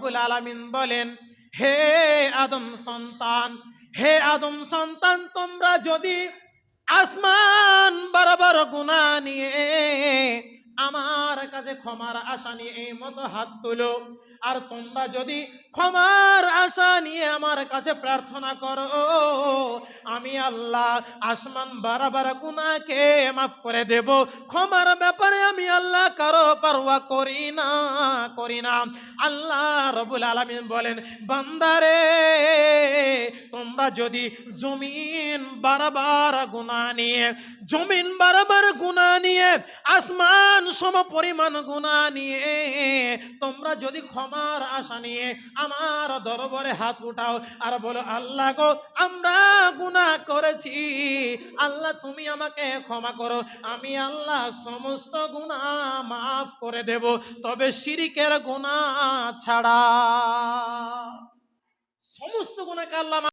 রব্বুল আলামিন বলেন, হে আদম সন্তান, হে আদম সন্তান, তোমরা যদি আসমান বরাবর গুনাহ নিয়ে আমার কাছে ক্ষমার আশা নিয়ে এই মতো হাত তুলো, আর তোমরা যদি ক্ষমার আশা নিয়ে আমার কাছে প্রার্থনা করো, আমি আল্লাহ আসমান বরাবর গুনাহকে মাফ করে দেব। ক্ষমার ব্যাপারে আমি আল্লাহ কারো পারওয়া করি না। আল্লাহ রাব্বুল আলামিন বলেন, বান্দারে তোমরা যদি জমিন বারবার গুনাহ নিয়ে, জমিন বারবার গুনাহ নিয়ে, আসমান সম পরিমাণ গুনাহ নিয়ে তোমরা যদি ক্ষমার আশা নিয়ে আমার দরবারে হাত উঠাও আর বলো, আল্লাহ গো আমরা গুনাহ করেছি, আল্লাহ তুমি আমাকে ক্ষমা করো, আমি আল্লাহ সমস্ত গুনাহ মাফ করে দেব, তবে শিরকের গুনাহ ছাড়া। সমস্ত গুনাহকে আল্লাহ